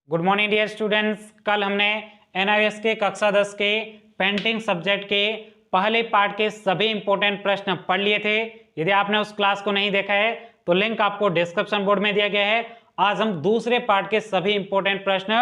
Good morning dear students. कल हमने NIS के कक्षा 10 के पेंटिंग सब्जेक्ट के पहले पार्ट के सभी इंपॉर्टेंट प्रश्न पढ़ लिए थे। यदि आपने उस क्लास को नहीं देखा है तो लिंक आपको डिस्क्रिप्शन बोर्ड में दिया गया है। आज हम दूसरे पार्ट के सभी इंपॉर्टेंट प्रश्न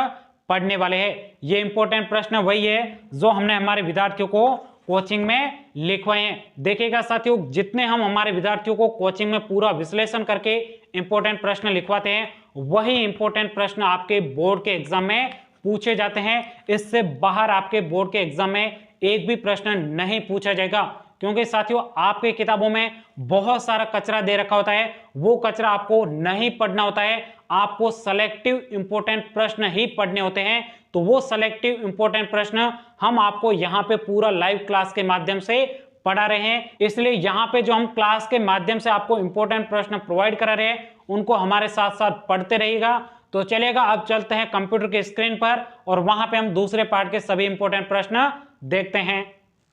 पढ़ने वाले हैं। ये इंपॉर्टेंट प्रश्न वही है जो हमने हमारे विद्यार्थियों को कोचिंग में लिखवाए हैं। देखिएगा साथियों, जितने हम हमारे विद्यार्थियों को कोचिंग में पूरा विश्लेषण करके इंपॉर्टेंट प्रश्न लिखवाते हैं, वही इंपॉर्टेंट प्रश्न आपके बोर्ड के एग्जाम में पूछे जाते हैं। इससे बाहर आपके बोर्ड के एग्जाम में एक भी प्रश्न नहीं पूछा जाएगा, क्योंकि साथियों आपके किताबों में बहुत सारा कचरा दे रखा होता है। वो कचरा आपको नहीं पढ़ना होता है, आपको सेलेक्टिव इंपॉर्टेंट प्रश्न ही पढ़ने होते हैं। तो वो सेलेक्टिव इंपॉर्टेंट प्रश्न हम आपको यहाँ पे पूरा लाइव क्लास के माध्यम से पढ़ा रहे हैं। इसलिए यहाँ पे जो हम क्लास के माध्यम से आपको इंपॉर्टेंट प्रश्न प्रोवाइड करा रहे हैं, उनको हमारे साथ साथ पढ़ते रहिएगा। तो चलिएगा, अब चलते हैं कंप्यूटर के स्क्रीन पर और वहां पे हम दूसरे पार्ट के सभी इंपॉर्टेंट प्रश्न देखते हैं।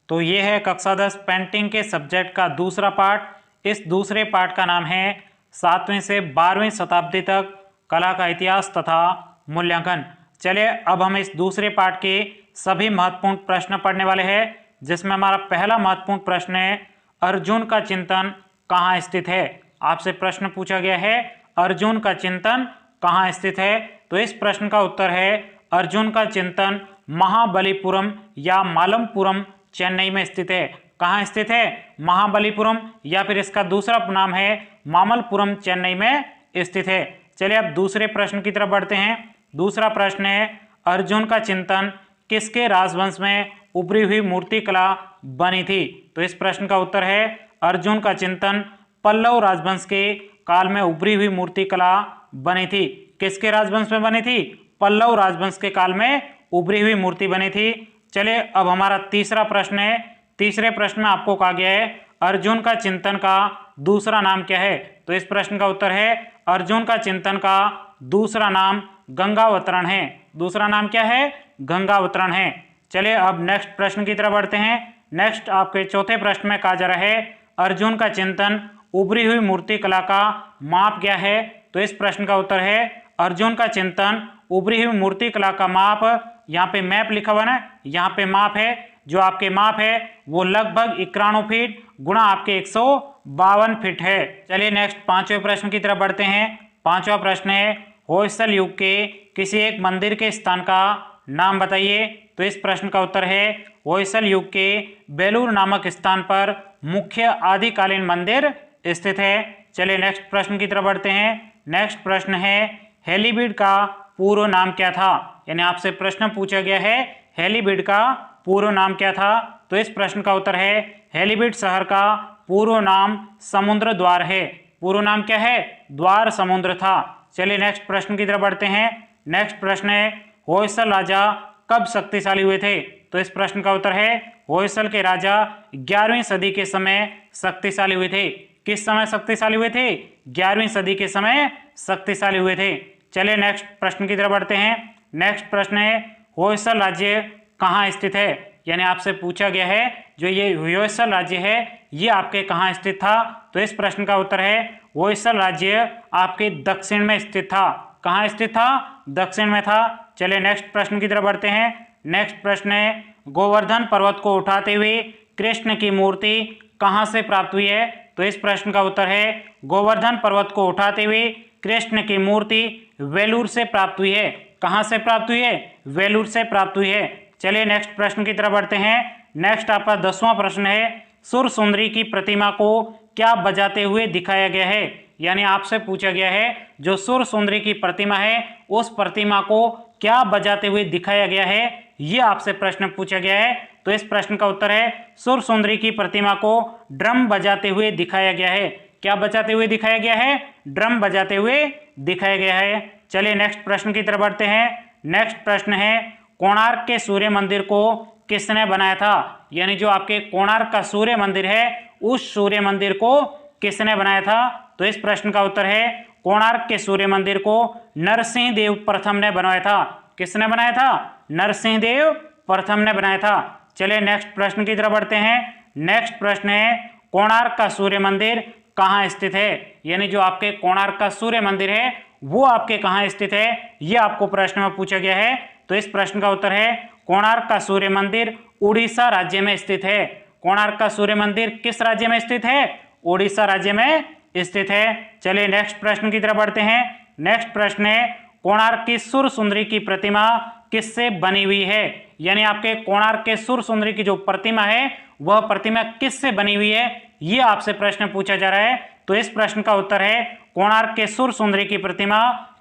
तो ये है कक्षा 10 पेंटिंग के सब्जेक्ट का दूसरा पार्ट। इस दूसरे पार्ट का नाम है 7वीं से 12वीं शताब्दी तक कला का इतिहास तथा मूल्यांकन। चलिए अब हम इस दूसरे पार्ट के सभी महत्वपूर्ण प्रश्न पढ़ने वाले हैं, जिसमें हमारा पहला महत्वपूर्ण प्रश्न है, अर्जुन का चिंतन कहाँ स्थित है। आपसे प्रश्न पूछा गया है, अर्जुन का चिंतन कहाँ स्थित है। तो इस प्रश्न का उत्तर है, अर्जुन का चिंतन महाबलीपुरम या मालमपुरम चेन्नई में स्थित है। कहाँ स्थित है? महाबलीपुरम, या फिर इसका दूसरा नाम है मामल्लपुरम, चेन्नई में स्थित है। चलिए अब दूसरे प्रश्न की तरफ बढ़ते हैं। दूसरा प्रश्न है, अर्जुन का चिंतन किसके राजवंश में उभरी हुई मूर्तिकला बनी थी। तो इस प्रश्न का उत्तर है, अर्जुन का चिंतन पल्लव राजवंश के काल में उभरी हुई मूर्तिकला बनी थी। किसके राजवंश में बनी थी? पल्लव राजवंश के काल में उभरी हुई मूर्ति बनी थी। चलिए अब हमारा तीसरा प्रश्न है। तीसरे प्रश्न में आपको कहा गया है, अर्जुन का चिंतन का दूसरा नाम क्या है। तो इस प्रश्न का उत्तर है, अर्जुन का चिंतन का दूसरा नाम गंगावतरण है। दूसरा नाम क्या है? गंगावतरण है। चलिए अब नेक्स्ट प्रश्न की तरफ बढ़ते हैं। नेक्स्ट आपके चौथे प्रश्न में कहा जा रहा है, अर्जुन का चिंतन उभरी हुई मूर्ति कला का माप क्या है। तो इस प्रश्न का उत्तर है, अर्जुन का चिंतन उभरी हुई मूर्ति कला का माप, यहाँ पे मैप लिखा हुआ है, यहाँ पे माप है, जो आपके माप है वो लगभग 91 फीट गुणा आपके 152 फीट है। चलिए नेक्स्ट पांचवें प्रश्न की तरफ बढ़ते हैं। पांचवा प्रश्न है, होयसल युग के किसी एक मंदिर के स्थान का नाम बताइए। तो इस प्रश्न का उत्तर है, होयसल युग के बेलूर नामक स्थान पर मुख्य आदिकालीन मंदिर स्थित है। चलिए नेक्स्ट प्रश्न की तरफ बढ़ते हैं। नेक्स्ट प्रश्न है, हेलीबीड का पूर्व नाम क्या था। यानी आपसे प्रश्न पूछा गया है, हेलीबीड का पूर्व नाम क्या था। तो इस प्रश्न का उत्तर है, हेलीबीड शहर का पूर्व नाम समुद्र द्वार है। पूर्व नाम क्या है? द्वार समुद्र था। चलिए नेक्स्ट प्रश्न की तरफ बढ़ते हैं। नेक्स्ट प्रश्न है, होयसल राजा कब शक्तिशाली हुए थे। तो इस प्रश्न का उत्तर है, होयसल के राजा 11वीं सदी के समय शक्तिशाली हुए थे। किस समय शक्तिशाली हुए थे? 11वीं सदी के समय शक्तिशाली हुए थे। चलिए नेक्स्ट प्रश्न की तरफ बढ़ते हैं। नेक्स्ट प्रश्न है, होयसल राज्य कहाँ स्थित है। यानी आपसे पूछा गया है, जो ये होयसल राज्य है ये आपके कहाँ स्थित था। तो इस प्रश्न का उत्तर है, होयसल राज्य आपके दक्षिण में स्थित था। कहाँ स्थित था? दक्षिण में था। चलिए नेक्स्ट प्रश्न की तरफ बढ़ते हैं। नेक्स्ट प्रश्न है, गोवर्धन पर्वत को उठाते हुए कृष्ण की मूर्ति कहाँ से प्राप्त हुई है। तो इस प्रश्न का उत्तर है, गोवर्धन पर्वत को उठाते हुए कृष्ण की मूर्ति वेलूर से प्राप्त हुई है। कहाँ से प्राप्त हुई है? वेलूर से प्राप्त हुई है। चलिए नेक्स्ट प्रश्न की तरफ बढ़ते हैं। नेक्स्ट आपका 10वां प्रश्न है, सुरसुंदरी की प्रतिमा को क्या बजाते हुए दिखाया गया है। यानी आपसे पूछा गया है, जो सुरसुंदरी की प्रतिमा है उस प्रतिमा को क्या बजाते हुए दिखाया गया है, ये आपसे प्रश्न पूछा गया है। तो इस प्रश्न का उत्तर है, सुरसुंदरी की प्रतिमा को ड्रम बजाते हुए दिखाया गया है। क्या बजाते हुए दिखाया गया है? ड्रम बजाते हुए दिखाया गया है। चलिए नेक्स्ट प्रश्न की तरफ बढ़ते हैं। नेक्स्ट प्रश्न है, कोणार्क के सूर्य मंदिर को किसने बनाया था। यानी जो आपके कोणार्क का सूर्य मंदिर है उस सूर्य मंदिर को किसने बनाया था। तो इस प्रश्न का उत्तर है, कोणार्क के सूर्य मंदिर को नरसिंह देव प्रथम ने बनाया था। किसने बनाया था? नरसिंह देव प्रथम ने बनाया था। चलिए नेक्स्ट प्रश्न की तरफ बढ़ते हैं। नेक्स्ट प्रश्न है, कोणार्क का सूर्य मंदिर कहाँ स्थित है। यानी जो आपके कोणार्क का सूर्य मंदिर है वो आपके कहाँ स्थित है, ये आपको प्रश्न में पूछा गया है। तो इस प्रश्न का उत्तर है कोणार्क का सूर्य मंदिर उड़ीसा राज्य में स्थित है। कोणार्क का सूर्य मंदिर किस राज्य में स्थित है? उड़ीसा राज्य में स्थित है। चलिए नेक्स्ट प्रश्न की तरफ बढ़ते हैं। नेक्स्ट प्रश्न है कोणार्क की सुर सुंदरी की प्रतिमा किससे बनी हुई है? यानी आपके कोणार्क के सुर सुंदरी की जो प्रतिमा है वह प्रतिमा किससे बनी हुई है, ये आपसे प्रश्न पूछा जा रहा है। तो इस प्रश्न का उत्तर है कोणार्क के सुर सुंदरी की प्रतिमा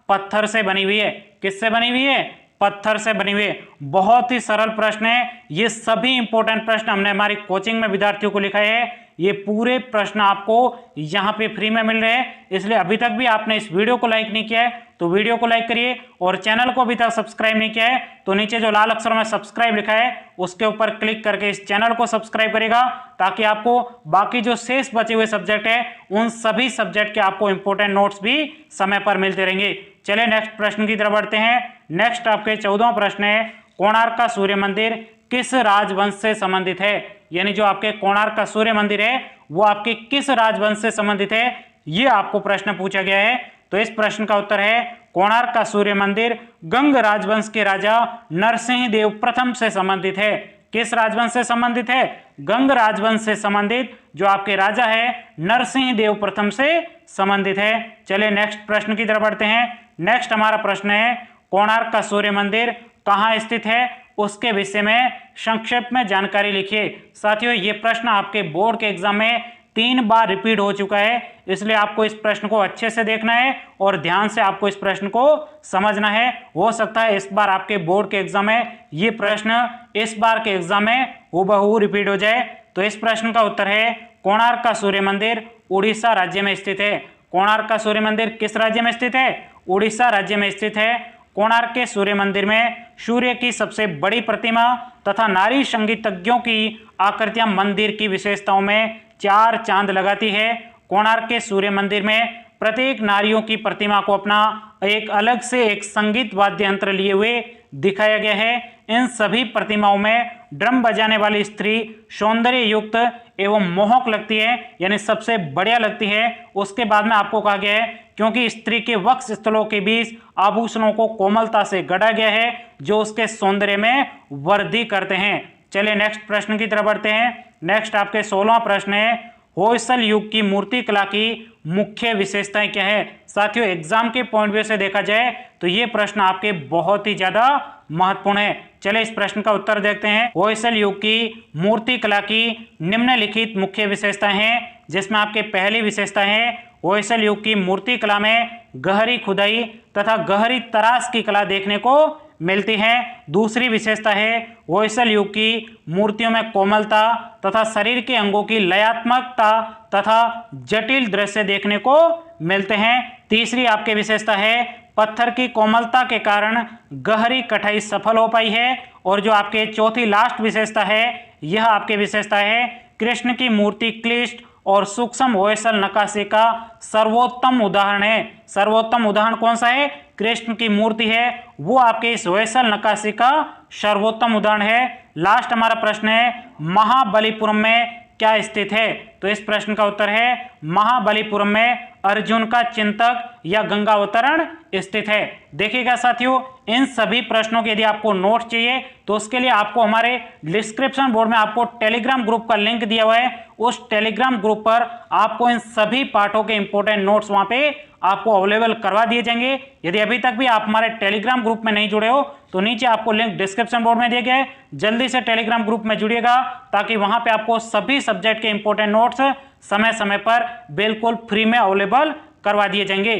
पत्थर से बनी हुई है। किससे बनी हुई है? पत्थर से बनी हुई है। बहुत ही सरल प्रश्न है। ये सभी इंपॉर्टेंट प्रश्न हमने हमारी कोचिंग में विद्यार्थियों को लिखा है। ये पूरे प्रश्न आपको यहाँ पे फ्री में मिल रहे हैं। इसलिए अभी तक भी आपने इस वीडियो को लाइक नहीं किया है तो वीडियो को लाइक करिए, और चैनल को अभी तक सब्सक्राइब नहीं किया है तो नीचे जो लाल अक्षरों में सब्सक्राइब लिखा है उसके ऊपर क्लिक करके इस चैनल को सब्सक्राइब करेगा, ताकि आपको बाकी जो शेष बचे हुए सब्जेक्ट है उन सभी सब्जेक्ट के आपको इंपॉर्टेंट नोट्स भी समय पर मिलते रहेंगे। चलिए नेक्स्ट प्रश्न की तरफ बढ़ते हैं। नेक्स्ट आपके 14वां प्रश्न है कोणार्क का सूर्य मंदिर किस राजवंश से संबंधित है? यानी जो आपके कोणार्क का सूर्य मंदिर है वो आपके किस राजवंश से संबंधित है, ये आपको प्रश्न पूछा गया है। तो इस प्रश्न का उत्तर है कोणार्क का सूर्य मंदिर गंग राजवंश के राजा नरसिंह देव प्रथम से संबंधित है। किस राजवंश से संबंधित है? गंग राजवंश से संबंधित जो आपके राजा है नरसिंह देव प्रथम से संबंधित है। चलिए नेक्स्ट प्रश्न की तरफ बढ़ते हैं। नेक्स्ट हमारा प्रश्न है कोणार्क का सूर्य मंदिर कहाँ स्थित है, उसके विषय में संक्षेप में जानकारी लिखिए। साथियों ये प्रश्न आपके बोर्ड के एग्जाम में 3 बार रिपीट हो चुका है, इसलिए आपको इस प्रश्न को अच्छे से देखना है और ध्यान से आपको इस प्रश्न को समझना है। हो सकता है इस बार आपके बोर्ड के एग्जाम में ये प्रश्न इस बार के एग्जाम में हूबहू रिपीट हो जाए। तो इस प्रश्न का उत्तर है कोणार्क का सूर्य मंदिर उड़ीसा राज्य में स्थित है। कोणार्क का सूर्य मंदिर किस राज्य में स्थित है? उड़ीसा राज्य में स्थित है। कोणार्क के सूर्य मंदिर में सूर्य की सबसे बड़ी प्रतिमा तथा नारी संगीतज्ञों की आकृतियां मंदिर की विशेषताओं में 4 चांद लगाती है। कोणार्क के सूर्य मंदिर में प्रत्येक नारियों की प्रतिमा को अपना एक अलग से एक संगीत वाद्य यंत्र लिए हुए दिखाया गया है। इन सभी प्रतिमाओं में ड्रम बजाने वाली स्त्री सौंदर्य युक्त एवं मोहक लगती है, यानी सबसे बढ़िया लगती है। उसके बाद में आपको कहा गया है क्योंकि स्त्री के वक्ष स्थलों के बीच आभूषणों को कोमलता से गढ़ा गया है जो उसके सौंदर्य में वृद्धि करते हैं। चलिए नेक्स्ट प्रश्न की तरफ बढ़ते हैं। नेक्स्ट आपके 16वां प्रश्न है होयसल युग की मूर्ति कला की मुख्य विशेषताएं क्या है? साथियों एग्जाम के पॉइंट व्यू से देखा जाए तो ये प्रश्न आपके बहुत ही ज्यादा महत्वपूर्ण है। चलिए इस प्रश्न का उत्तर देखते हैं। होयसल युग की मूर्ति कला की निम्नलिखित मुख्य विशेषताएं हैं, जिसमें आपके पहली विशेषता है होयसल युग की मूर्ति कला में गहरी खुदाई तथा गहरी तराश की कला देखने को मिलती है। दूसरी विशेषता है होयसल युग की मूर्तियों में कोमलता तथा शरीर के अंगों की लयात्मकता तथा जटिल दृश्य देखने को मिलते हैं। तीसरी आपकी विशेषता है पत्थर की कोमलता के कारण गहरी कटाई सफल हो पाई है। और जो आपके चौथी लास्ट विशेषता है यह आपकी विशेषता है कृष्ण की मूर्ति क्लिष्ट और सूक्ष्म होयसल नक्काशी का सर्वोत्तम उदाहरण है। सर्वोत्तम उदाहरण कौन सा है? कृष्ण की मूर्ति है, वो आपके इस होयसल नक्काशी का सर्वोत्तम उदाहरण है। लास्ट हमारा प्रश्न है महाबलीपुरम में क्या स्थित है? तो इस प्रश्न का उत्तर है महाबलीपुरम में अर्जुन का चिंतक या गंगावतरण स्थित है। देखिएगा साथियों इन सभी प्रश्नों के यदि आपको नोट चाहिए तो उसके लिए आपको हमारे डिस्क्रिप्शन बोर्ड में आपको टेलीग्राम ग्रुप का लिंक दिया हुआ है। उस टेलीग्राम ग्रुप पर आपको इन सभी पाठों के इंपॉर्टेंट नोट्स वहां पे आपको अवेलेबल करवा दिए जाएंगे। यदि अभी तक भी आप हमारे टेलीग्राम ग्रुप में नहीं जुड़े हो तो नीचे आपको लिंक डिस्क्रिप्शन बोर्ड में दिया गया है, जल्दी से टेलीग्राम ग्रुप में जुड़िएगा ताकि वहां पे आपको सभी सब्जेक्ट के इंपॉर्टेंट नोट्स समय समय पर बिल्कुल फ्री में अवेलेबल करवा दिए जाएंगे।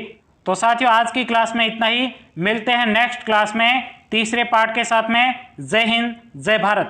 तो साथियों आज की क्लास में इतना ही, मिलते हैं नेक्स्ट क्लास में तीसरे पार्ट के साथ में। जय हिंद जय भारत।